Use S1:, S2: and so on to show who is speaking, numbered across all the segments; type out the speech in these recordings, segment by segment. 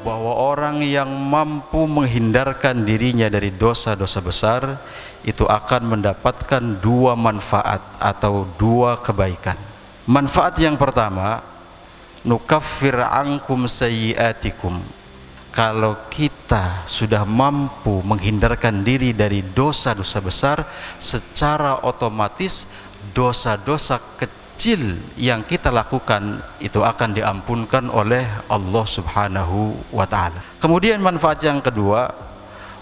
S1: bahwa orang yang mampu menghindarkan dirinya dari dosa-dosa besar itu akan mendapatkan dua manfaat atau dua kebaikan. Manfaat yang pertama, nukaffir ankum sayyiatikum. Kalau kita sudah mampu menghindarkan diri dari dosa-dosa besar, secara otomatis dosa-dosa kecil yang kita lakukan itu akan diampunkan oleh Allah Subhanahu wa ta'ala. Kemudian manfaat yang kedua,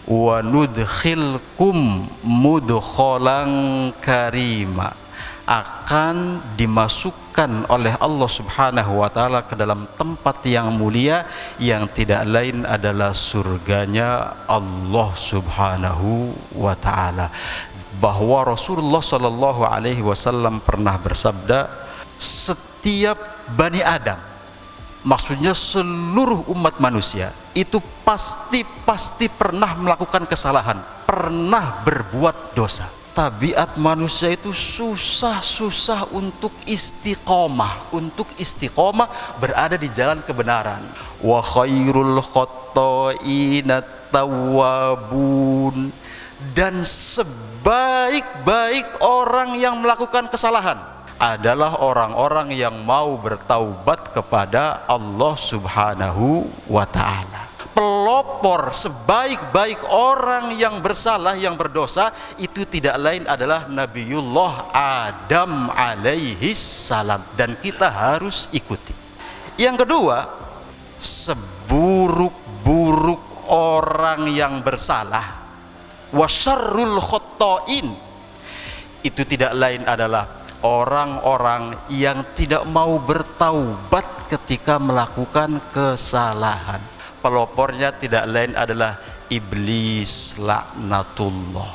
S1: wa nudkhilkum mudkhalan karima, akan dimasukkan oleh Allah Subhanahu wa ta'ala ke dalam tempat yang mulia yang tidak lain adalah surganya Allah Subhanahu wa ta'ala. Bahwa Rasulullah sallallahu alaihi wasallam pernah bersabda, setiap Bani Adam, maksudnya seluruh umat manusia, itu pasti pernah melakukan kesalahan, pernah berbuat dosa. Tabiat manusia itu susah untuk istiqomah berada di jalan kebenaran. Wa khairul khatta'ina tawwabun, dan sebaik-baik orang yang melakukan kesalahan adalah orang-orang yang mau bertaubat kepada Allah Subhanahu wa ta'ala. Pelopor sebaik-baik orang yang bersalah, yang berdosa, itu tidak lain adalah Nabiullah Adam alaihi salam, dan kita harus ikuti. Yang kedua, seburuk-buruk orang yang bersalah, wasyarrul khatta'in, itu tidak lain adalah orang-orang yang tidak mau bertaubat ketika melakukan kesalahan. Pelopornya tidak lain adalah iblis laknatullah.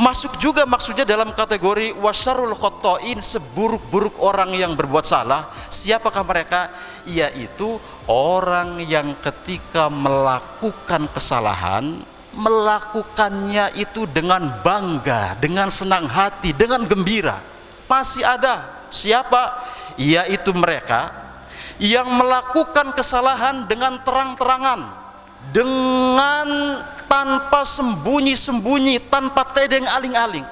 S1: Masuk juga maksudnya dalam kategori wasyarrul khatta'in, seburuk-buruk orang yang berbuat salah. Siapakah mereka? Yaitu orang yang ketika melakukan kesalahan, melakukannya itu dengan bangga, dengan senang hati, dengan gembira. Masih ada siapa? Yaitu mereka yang melakukan kesalahan dengan terang-terangan, dengan tanpa sembunyi-sembunyi, tanpa tedeng aling-aling.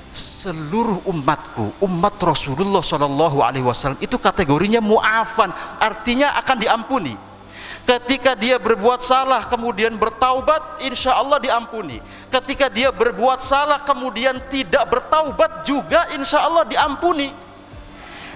S1: Seluruh umatku, umat Rasulullah SAW itu kategorinya mu'afan, artinya akan diampuni. Ketika dia berbuat salah kemudian bertaubat, insya Allah diampuni. Ketika dia berbuat salah kemudian tidak bertaubat juga insya Allah diampuni.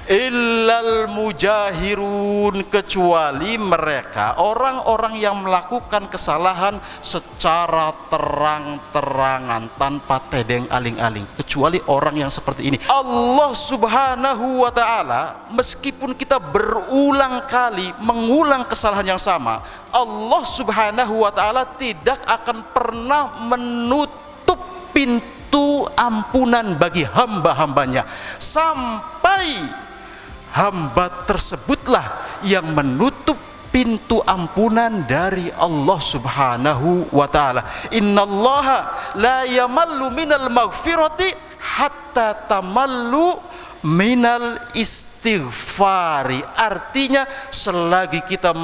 S1: Illal mujahirun, kecuali mereka orang-orang yang melakukan kesalahan secara terang-terangan tanpa tedeng aling-aling, kecuali orang yang seperti ini. Allah Subhanahu wa ta'ala, meskipun kita berulang kali mengulang kesalahan yang sama, Allah Subhanahu wa ta'ala tidak akan pernah menutup pintu ampunan bagi hamba-hambanya, sampai hamba tersebutlah yang menutup pintu ampunan dari Allah Subhanahu wa ta'ala. Innallaha la yamallu minal maghfirati hatta tamallu minal istighfari. Artinya selagi kita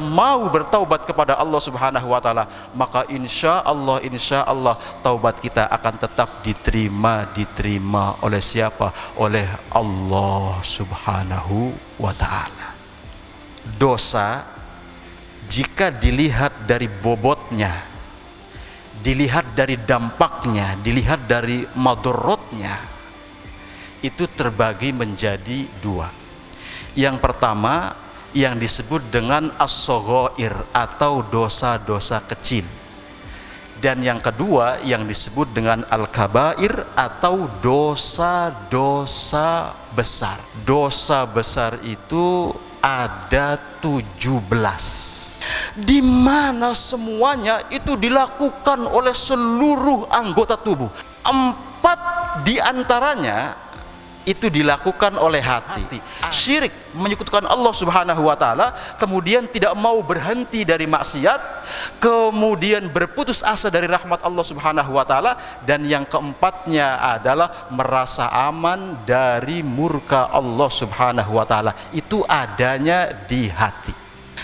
S1: mau bertaubat kepada Allah Subhanahu wa ta'ala, maka insya Allah taubat kita akan tetap diterima oleh siapa? Oleh Allah Subhanahu wa ta'ala. Dosa jika dilihat dari bobotnya, dilihat dari dampaknya, dilihat dari madorotnya, itu terbagi menjadi dua. Yang pertama yang disebut dengan as-shaghair atau dosa-dosa kecil, dan yang kedua yang disebut dengan al-kabair atau dosa-dosa besar. Dosa besar itu ada 17, di mana semuanya itu dilakukan oleh seluruh anggota tubuh. 4 di antaranya itu dilakukan oleh hati. Syirik, menyekutukan Allah Subhanahu wa ta'ala, kemudian tidak mau berhenti dari maksiat, kemudian berputus asa dari rahmat Allah Subhanahu wa ta'ala, dan yang keempatnya adalah merasa aman dari murka Allah Subhanahu wa ta'ala. Itu adanya di hati.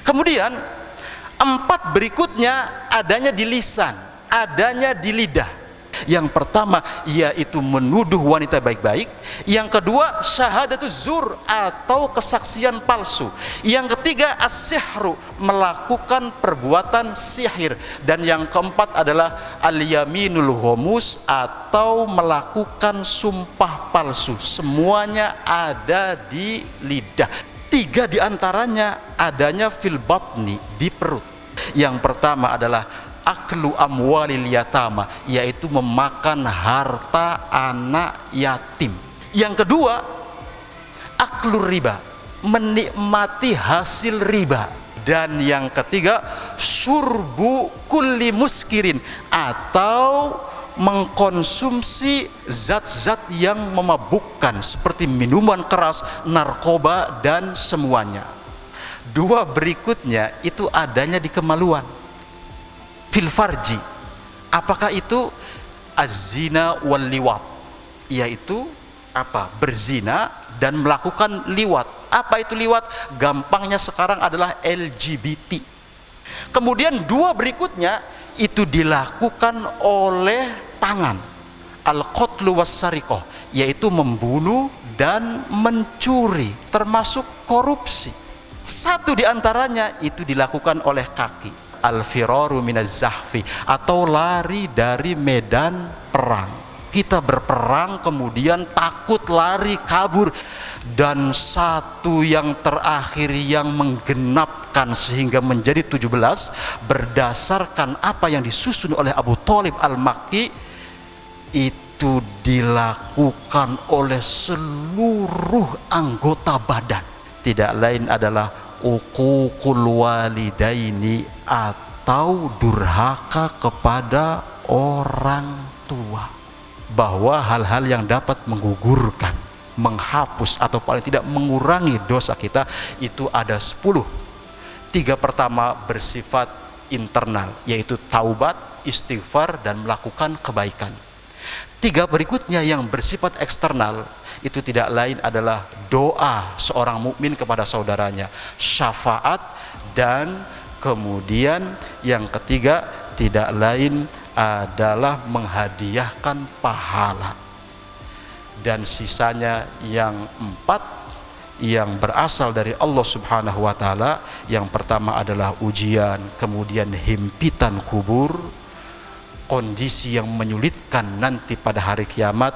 S1: Kemudian 4 berikutnya adanya di lisan, adanya di lidah. Yang pertama yaitu menuduh wanita baik-baik. Yang kedua syahadatuz zur atau kesaksian palsu. Yang ketiga as-sihru, melakukan perbuatan sihir. Dan yang keempat adalah al-yaminul ghamus atau melakukan sumpah palsu. Semuanya ada di lidah. 3 diantaranya adanya fil batni, di perut. Yang pertama adalah aklu amwalil yatama, yaitu memakan harta anak yatim. Yang kedua aklu riba, menikmati hasil riba. Dan yang ketiga syurbu kulli muskirin, atau mengkonsumsi zat-zat yang memabukkan seperti minuman keras, narkoba dan semuanya. 2 berikutnya itu adanya di kemaluan, fil farji. Apakah itu az-zina wal liwat, yaitu apa? Berzina dan melakukan liwat. Apa itu liwat? Gampangnya sekarang adalah LGBT. Kemudian 2 berikutnya itu dilakukan oleh tangan, al-qatlu was-sariqah, yaitu membunuh dan mencuri, termasuk korupsi. 1 diantaranya itu dilakukan oleh kaki, al-firaru minaz zahfi, atau lari dari medan perang. Kita berperang kemudian takut lari kabur. Dan 1 yang terakhir yang menggenapkan sehingga menjadi 17 berdasarkan apa yang disusun oleh Abu Thalib al-Makki, itu dilakukan oleh seluruh anggota badan. Tidak lain adalah uququl walidaini, atau durhaka kepada orang tua. Bahwa hal-hal yang dapat menggugurkan, menghapus, atau paling tidak mengurangi dosa kita itu ada 10. 3 pertama bersifat internal, yaitu taubat, istighfar, dan melakukan kebaikan. 3 berikutnya yang bersifat eksternal itu tidak lain adalah doa seorang mukmin kepada saudaranya, syafaat, dan kemudian yang ketiga tidak lain adalah menghadiahkan pahala. Dan sisanya yang 4 yang berasal dari Allah Subhanahu wa taala. Yang pertama adalah ujian, kemudian himpitan kubur, kondisi yang menyulitkan nanti pada hari kiamat,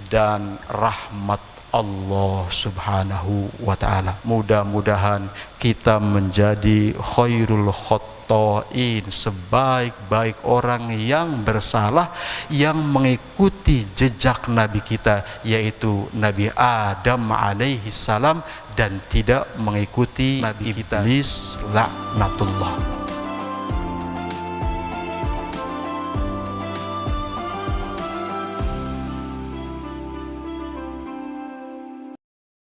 S1: dan rahmat Allah Subhanahu wa ta'ala. Mudah-mudahan kita menjadi khairul khotta'in, sebaik-baik orang yang bersalah, yang mengikuti jejak Nabi kita, yaitu Nabi Adam alaihi salam, dan tidak mengikuti Nabi kita Iblis laknatullah.